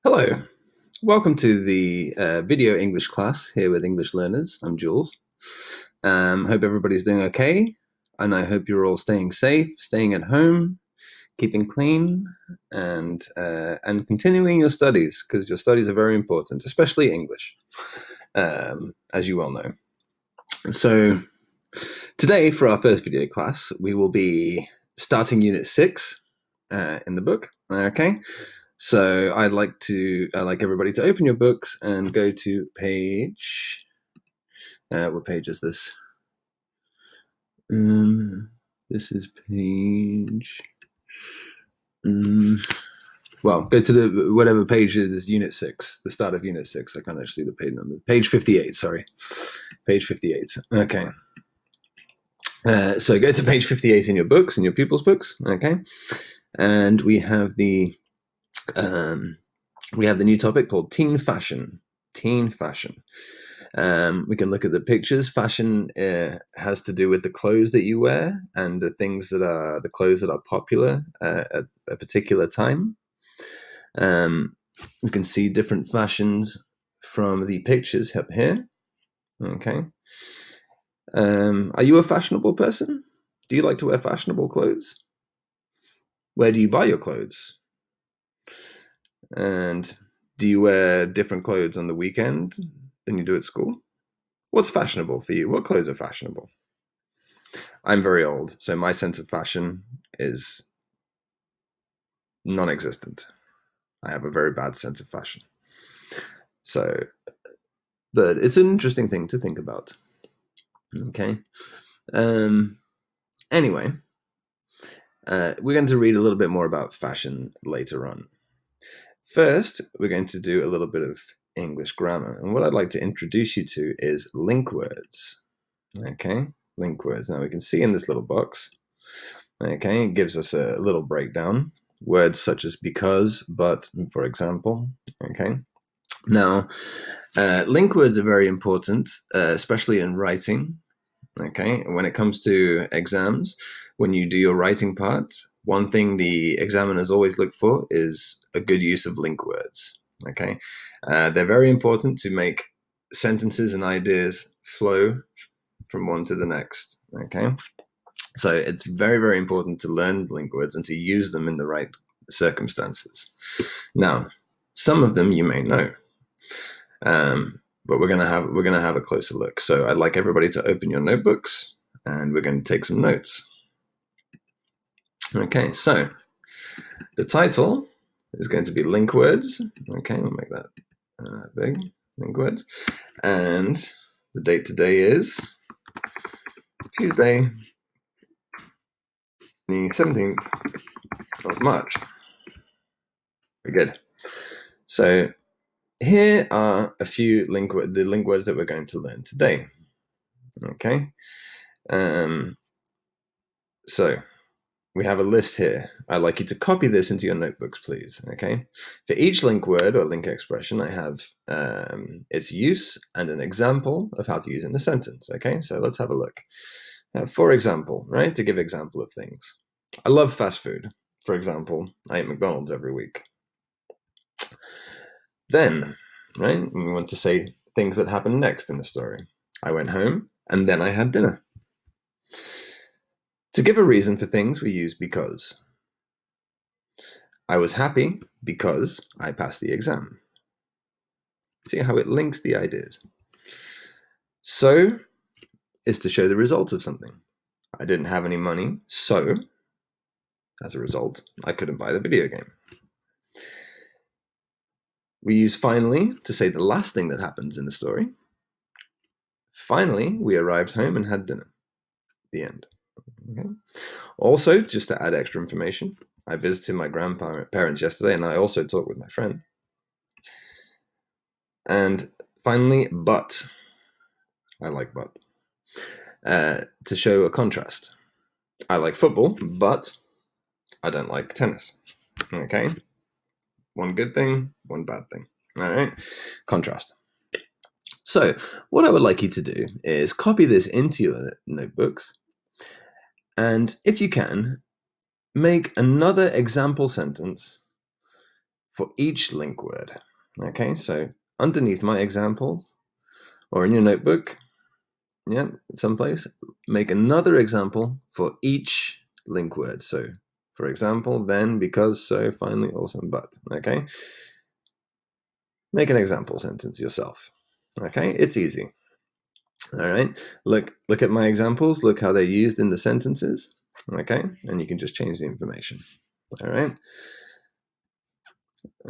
Hello, welcome to the video English class here with English learners. I'm Jules. Hope everybody's doing okay, and I hope you're all staying safe, staying at home, keeping clean, and continuing your studies, because your studies are very important, especially English, as you well know. So today, for our first video class, we will be starting Unit 6 in the book. Okay. So I'd like everybody to open your books and go to page. What page is this? This is page. Well, go to the whatever page it is, Unit 6, the start of Unit 6. I can't actually see the page number. Page 58. Sorry, page 58. Okay. So go to page 58 in your books, in your pupils' books. Okay, and we have the new topic called teen fashion. Teen fashion. We can look at the pictures. Fashion has to do with the clothes that you wear and the clothes that are popular at a particular time. You can see different fashions from the pictures up here. Okay. Are you a fashionable person? Do you like to wear fashionable clothes? Where do you buy your clothes? And do you wear different clothes on the weekend than you do at school? What's fashionable for you? What clothes are fashionable? I'm very old, so my sense of fashion is non-existent. I have a very bad sense of fashion. So, but it's an interesting thing to think about. Okay. Anyway, we're going to read a little bit more about fashion later on. First, we're going to do a little bit of English grammar. And what I'd like to introduce you to is link words. Okay, link words. Now we can see in this little box, okay, it gives us a little breakdown. Words such as because, but, for example. Okay. Now, link words are very important, especially in writing. Okay, when it comes to exams, when you do your writing part, one thing the examiners always look for is a good use of link words. Okay, they're very important to make sentences and ideas flow from one to the next. Okay, so it's very, very important to learn link words and to use them in the right circumstances. Now, some of them you may know. But we're gonna have a closer look. So I'd like everybody to open your notebooks, and we're going to take some notes. Okay, so the title is going to be link words. Okay, we'll make that big. Link words, and the date today is Tuesday, the 17th of March. Very good. So here are a few link words that we're going to learn today. Okay. So we have a list here. I'd like you to copy this into your notebooks, please. Okay. For each link word or link expression, I have its use and an example of how to use it in a sentence. Okay. So let's have a look. For example, right? To give example of things. I love fast food. For example, I eat McDonald's every week. Then, right, we want to say things that happened next in the story. I went home, and then I had dinner. To give a reason for things, we use because. I was happy because I passed the exam. See how it links the ideas. So is to show the result of something. I didn't have any money, so, as a result, I couldn't buy the video game. We use finally to say the last thing that happens in the story. Finally, we arrived home and had dinner. The end. Okay. Also, just to add extra information, I visited my grandparents yesterday, and I also talked with my friend. And finally, but. I like but. To show a contrast. I like football, but I don't like tennis. Okay. One good thing, one bad thing. All right. Contrast. So what I would like you to do is copy this into your notebooks. And if you can, make another example sentence for each link word. Okay, so underneath my example, or in your notebook, yeah, someplace, make another example for each link word. So, for example, then, because, so, finally, also, but. Okay, make an example sentence yourself. Okay, it's easy. All right, look at my examples. Look how they're used in the sentences. Okay, and you can just change the information. All right.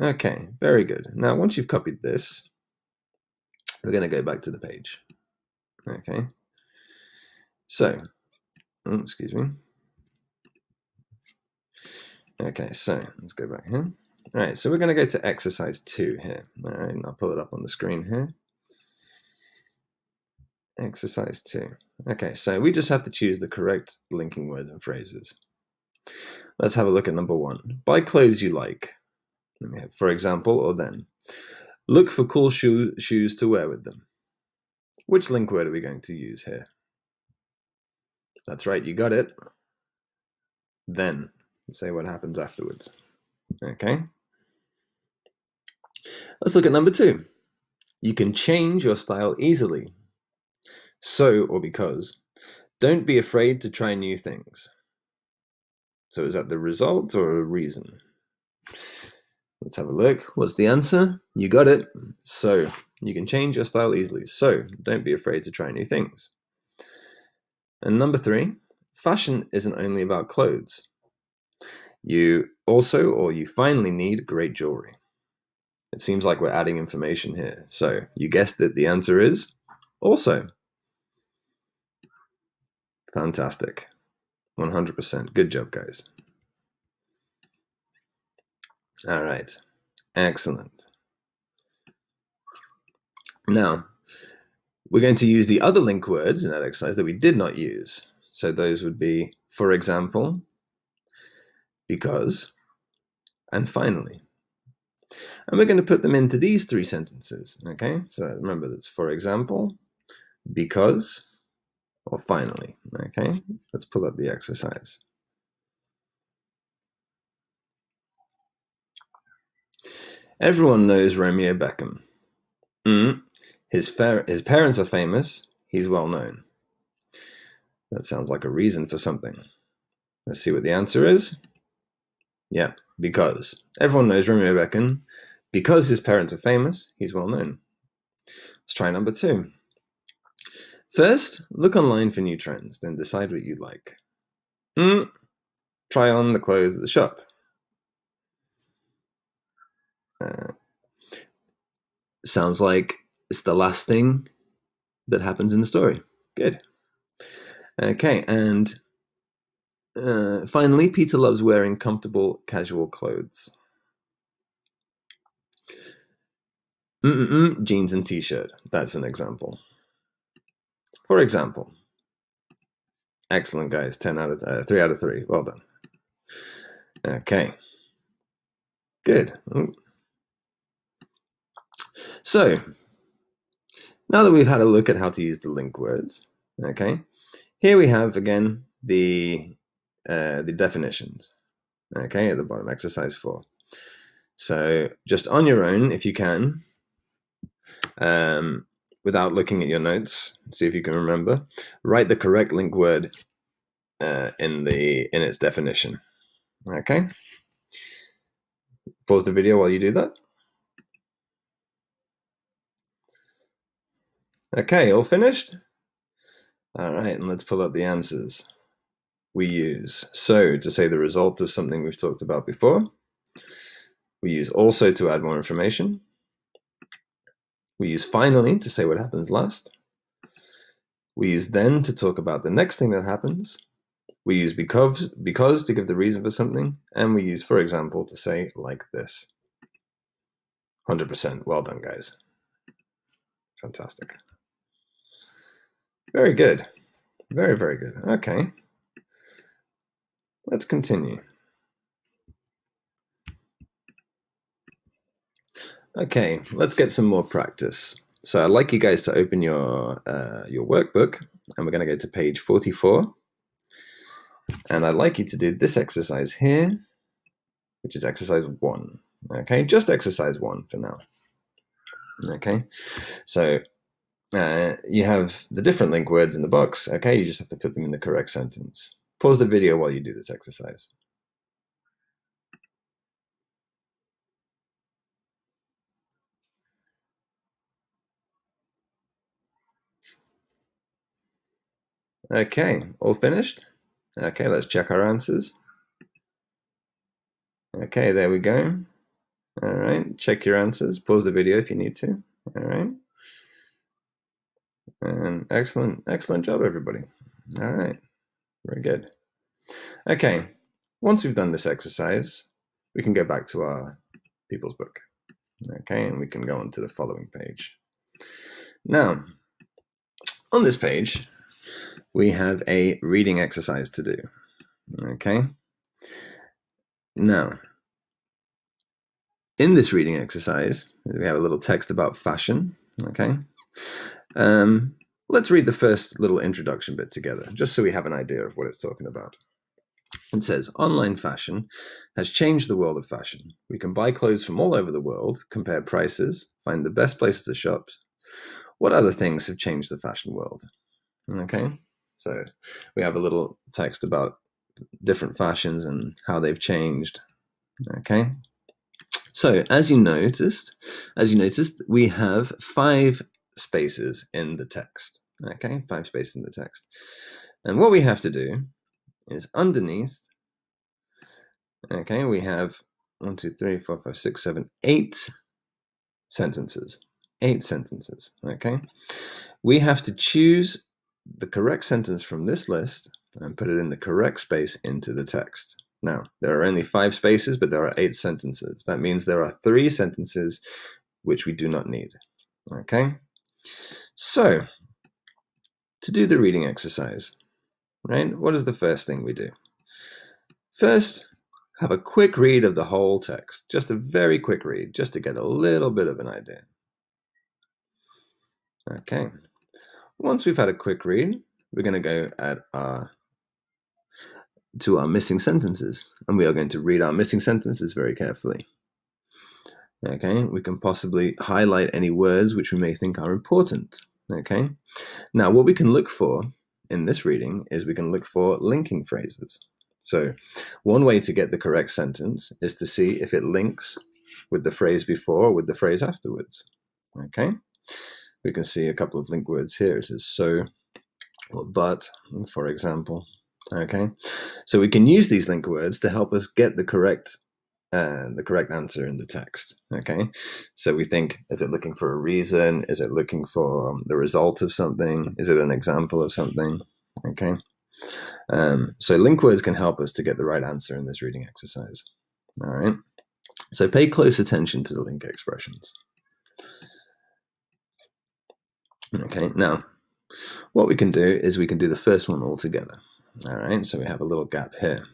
Okay, very good. Now, once you've copied this, we're going to go back to the page. Okay. So, excuse me. Okay, so let's go back here. All right, so we're going to go to exercise 2 here. All right, and I'll pull it up on the screen here. Exercise 2. Okay, so we just have to choose the correct linking words and phrases. Let's have a look at number 1. Buy clothes you like. For example, or then. Look for cool shoes to wear with them. Which link word are we going to use here? That's right, you got it. Then. Say what happens afterwards. Okay. Let's look at number 2. You can change your style easily. So, or because. Don't be afraid to try new things. So is that the result or a reason? Let's have a look. What's the answer? You got it. So, you can change your style easily. So, don't be afraid to try new things. And number 3, fashion isn't only about clothes. You also, or you finally need great jewelry. It seems like we're adding information here. So, you guessed it, the answer is also. Fantastic. 100%. Good job, guys. All right. Excellent. Now, we're going to use the other link words in that exercise that we did not use. So those would be, for example, because, and finally. And we're going to put them into these 3 sentences. Okay, so remember that's for example, because, or finally. Okay, let's pull up the exercise. Everyone knows Romeo Beckham. His parents are famous. He's well known. That sounds like a reason for something. Let's see what the answer is. Yeah, because. Everyone knows Romeo Beckham. Because his parents are famous, he's well known. Let's try number 2. First, look online for new trends, then decide what you like. Try on the clothes at the shop. Sounds like it's the last thing that happens in the story. Good. Okay, and finally, Peter loves wearing comfortable, casual clothes. Jeans and t-shirt. That's an example. For example. Excellent, guys. 3 out of 3. Well done. Okay. Good. So, now that we've had a look at how to use the link words, okay, here we have again the definitions. Okay, at the bottom, exercise 4. So, just on your own, if you can, without looking at your notes, see if you can remember, write the correct link word in its definition. Okay. Pause the video while you do that. Okay, all finished? All right, and let's pull up the answers. We use so to say the result of something we've talked about before. We use also to add more information. We use finally to say what happens last. We use then to talk about the next thing that happens. We use because to give the reason for something. And we use for example to say like this. 100%. Well done, guys. Fantastic. Very good. Very, very good. Okay. Let's continue. Okay, let's get some more practice. So I'd like you guys to open your workbook, and we're going to go to page 44. And I'd like you to do this exercise here, which is exercise 1. Okay, just exercise 1 for now. Okay, so you have the different link words in the box. Okay, you just have to put them in the correct sentence. Pause the video while you do this exercise. Okay, all finished? Okay, let's check our answers. Okay, there we go. All right, check your answers. Pause the video if you need to. All right. And excellent job, everybody. All right, very good. Okay, once we've done this exercise, we can go back to our people's book. Okay, and we can go on to the following page. Now, on this page, we have a reading exercise to do. Okay. Now, in this reading exercise, we have a little text about fashion. Okay. Let's read the first little introduction bit together, just so we have an idea of what it's talking about. It says, online fashion has changed the world of fashion. We can buy clothes from all over the world, compare prices, find the best places to shop. What other things have changed the fashion world? Okay, so we have a little text about different fashions and how they've changed. Okay, so as you noticed, we have 5 spaces in the text. Okay, 5 spaces in the text. And what we have to do is underneath, okay, we have 1, 2, 3, 4, 5, 6, 7, 8 sentences. 8 sentences, okay? We have to choose the correct sentence from this list and put it in the correct space into the text. Now, there are only 5 spaces, but there are 8 sentences. That means there are 3 sentences which we do not need, okay? So, to do the reading exercise, right, what is the first thing we do? First, have a quick read of the whole text, just a very quick read, just to get a little bit of an idea. Okay, once we've had a quick read, we're going to go to our missing sentences, and we are going to read our missing sentences very carefully. Okay, we can possibly highlight any words which we may think are important. Okay, now what we can look for in this reading is we can look for linking phrases. So one way to get the correct sentence is to see if it links with the phrase before or with the phrase afterwards. Okay, we can see a couple of link words here. It says so or but, for example. Okay, so we can use these link words to help us get the correct answer in the text. Okay, so we think, is it looking for a reason? Is it looking for the result of something? Is it an example of something? Okay, so link words can help us to get the right answer in this reading exercise. All right, so pay close attention to the link expressions. Okay, now what we can do is we can do the first one all together. All right, so we have a little gap here.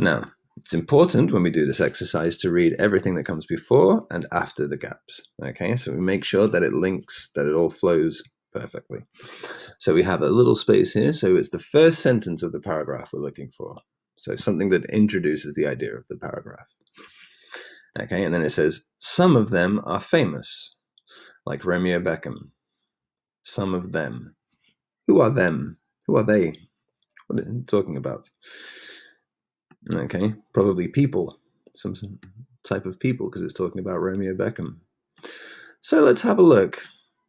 Now, it's important when we do this exercise to read everything that comes before and after the gaps. Okay, so we make sure that it links, that it all flows perfectly. So we have a little space here, so it's the first sentence of the paragraph we're looking for. So something that introduces the idea of the paragraph. Okay, and then it says, some of them are famous, like Romeo Beckham. Some of them. Who are them? Who are they? What are they talking about? Okay, probably people, some type of people, because it's talking about Romeo Beckham. So let's have a look.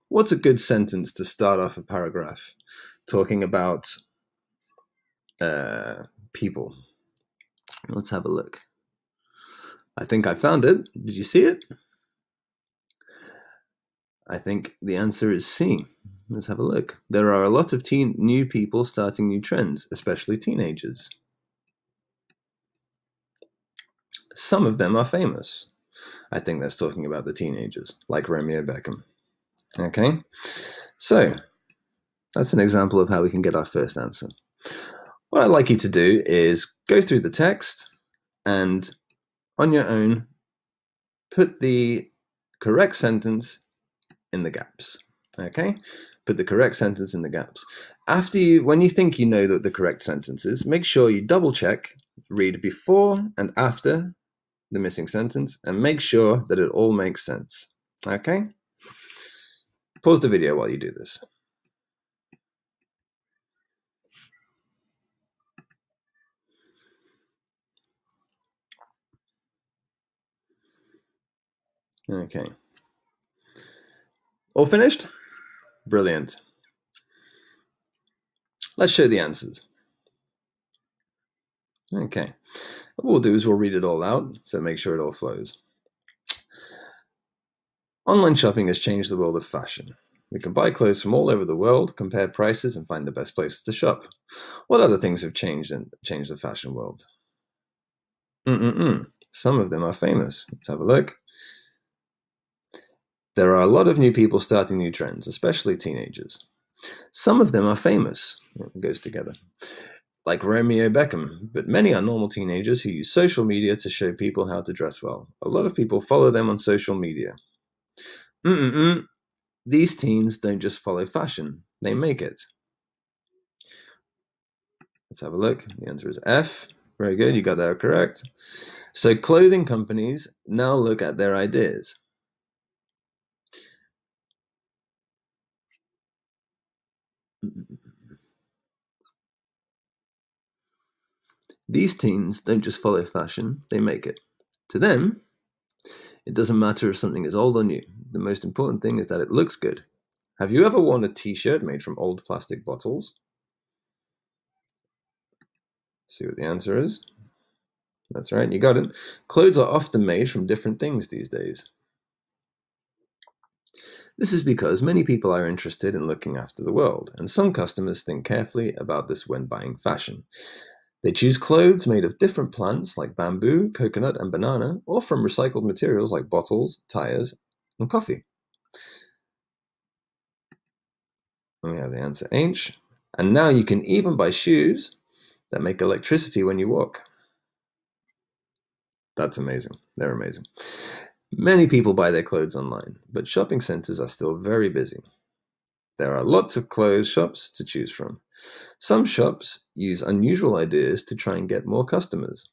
What's a good sentence to start off a paragraph talking about people? Let's have a look. I think I found it. Did you see it? I think the answer is C. Let's have a look. There are a lot of new people starting new trends, especially teenagers. Some of them are famous. I think that's talking about the teenagers, like Romeo Beckham. Okay, so that's an example of how we can get our first answer. What I'd like you to do is go through the text and on your own, put the correct sentence in the gaps. Okay, put the correct sentence in the gaps. When you think you know the correct sentence is, make sure you double check, read before and after the missing sentence and make sure that it all makes sense. Okay? Pause the video while you do this. Okay. All finished? Brilliant. Let's show the answers. Okay. What we'll do is we'll read it all out, so make sure it all flows. Online shopping has changed the world of fashion. We can buy clothes from all over the world, compare prices, and find the best places to shop. What other things have changed the fashion world? Some of them are famous. Let's have a look. There are a lot of new people starting new trends, especially teenagers. Some of them are famous. It goes together. Like Romeo Beckham, but many are normal teenagers who use social media to show people how to dress well. A lot of people follow them on social media. These teens don't just follow fashion, they make it. Let's have a look. The answer is F. Very good, you got that correct. So clothing companies now look at their ideas. These teens don't just follow fashion, they make it. To them, it doesn't matter if something is old or new. The most important thing is that it looks good. Have you ever worn a t-shirt made from old plastic bottles? See what the answer is? That's right, you got it. Clothes are often made from different things these days. This is because many people are interested in looking after the world, and some customers think carefully about this when buying fashion. They choose clothes made of different plants like bamboo, coconut, and banana, or from recycled materials like bottles, tires, and coffee. And we have the answer H. And now you can even buy shoes that make electricity when you walk. That's amazing. They're amazing. Many people buy their clothes online, but shopping centers are still very busy. There are lots of clothes shops to choose from. Some shops use unusual ideas to try and get more customers.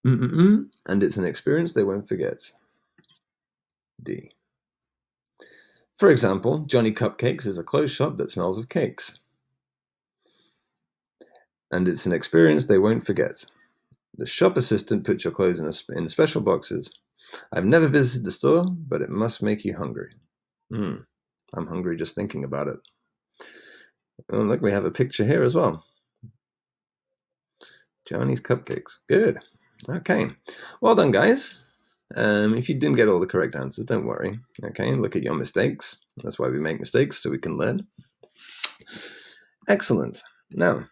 And it's an experience they won't forget. D. For example, Johnny Cupcakes is a clothes shop that smells of cakes. And it's an experience they won't forget. The shop assistant puts your clothes in special boxes. I've never visited the store, but it must make you hungry. I'm hungry just thinking about it. Oh, look, we have a picture here as well. Johnny's Cupcakes. Good. Okay. Well done, guys. If you didn't get all the correct answers, don't worry. Okay, look at your mistakes. That's why we make mistakes, so we can learn. Excellent. Now,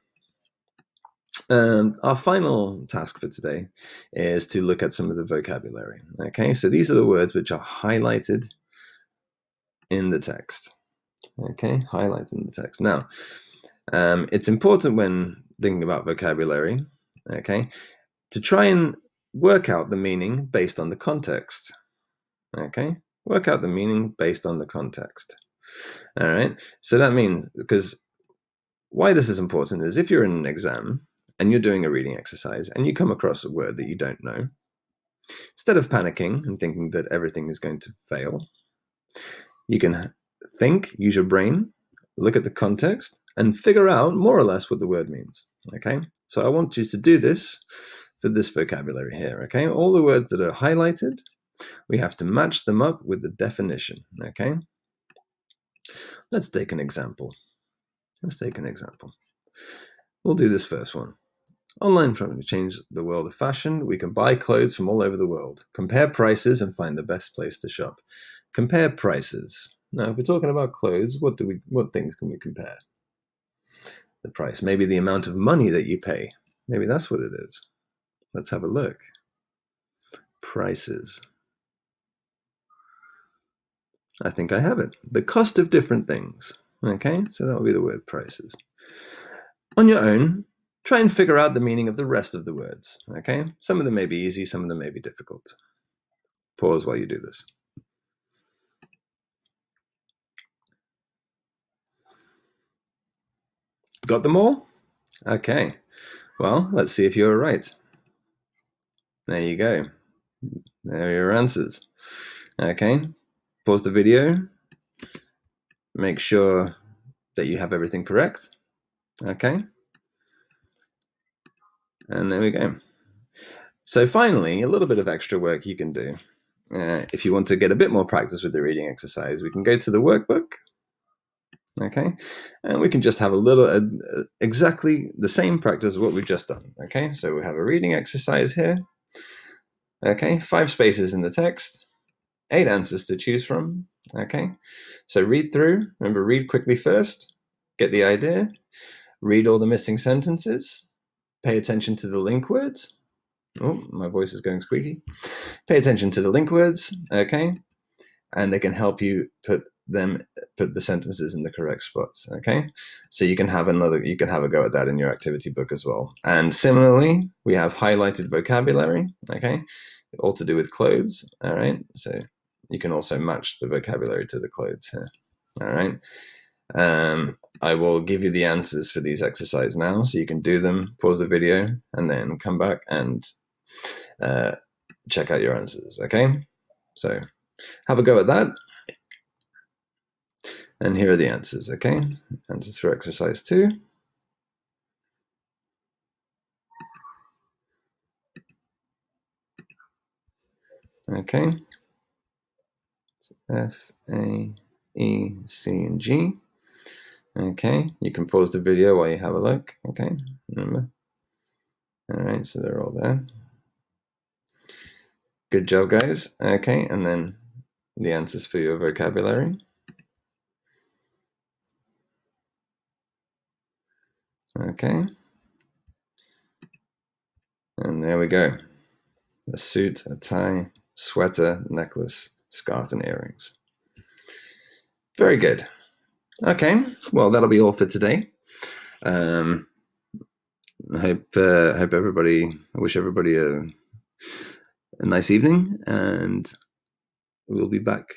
our final task for today is to look at some of the vocabulary. Okay, so these are the words which are highlighted in the text. Okay, highlighted in the text. Now, it's important when thinking about vocabulary, okay, to try and work out the meaning based on the context. Okay, work out the meaning based on the context. All right, so that means, because why this is important is if you're in an exam and you're doing a reading exercise and you come across a word that you don't know, instead of panicking and thinking that everything is going to fail, you can think, use your brain, look at the context, and figure out more or less what the word means. Okay, so I want you to do this for this vocabulary here. Okay, all the words that are highlighted, we have to match them up with the definition. Okay, let's take an example. We'll do this first one. Online shopping changed the world of fashion. We can buy clothes from all over the world, compare prices, and find the best place to shop. Compare prices. Now, if we're talking about clothes, what things can we compare? The price, maybe the amount of money that you pay. Maybe that's what it is. Let's have a look. Prices. I think I have it. The cost of different things. Okay, so that will be the word prices. On your own, try and figure out the meaning of the rest of the words. Okay, some of them may be easy, some of them may be difficult. Pause while you do this. Got them all? Okay, well, let's see if you're right. There you go. There are your answers. Okay, pause the video. Make sure that you have everything correct. Okay, and there we go. So finally, a little bit of extra work you can do. If you want to get a bit more practice with the reading exercise, we can go to the workbook. Okay, and we can just have a little, exactly the same practice of what we've just done. Okay, so we have a reading exercise here. Okay, 5 spaces in the text, 8 answers to choose from. Okay, so read through. Remember, read quickly first, get the idea, read all the missing sentences, pay attention to the link words. Oh, my voice is going squeaky. Pay attention to the link words, okay, and they can help you put the sentences in the correct spots. Okay, so you can have a go at that in your activity book as well. And similarly, we have highlighted vocabulary. Okay, all to do with clothes. All right, so you can also match the vocabulary to the clothes here. All right, I will give you the answers for these exercises now, so you can do them, pause the video, and then come back and check out your answers. Okay, so have a go at that. And here are the answers, okay? Answers for exercise 2. Okay. It's F, A, E, C, and G. Okay, you can pause the video while you have a look, okay? Remember? All right, so they're all there. Good job, guys. Okay, and then the answers for your vocabulary. Okay. And there we go. A suit, a tie, sweater, necklace, scarf, and earrings. Very good. Okay, well, that'll be all for today. I wish everybody a nice evening, and we'll be back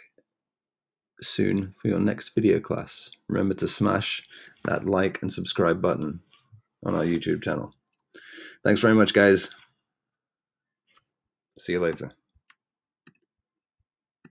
soon for your next video class. Remember to smash that like and subscribe button on our YouTube channel. Thanks very much, guys. See you later.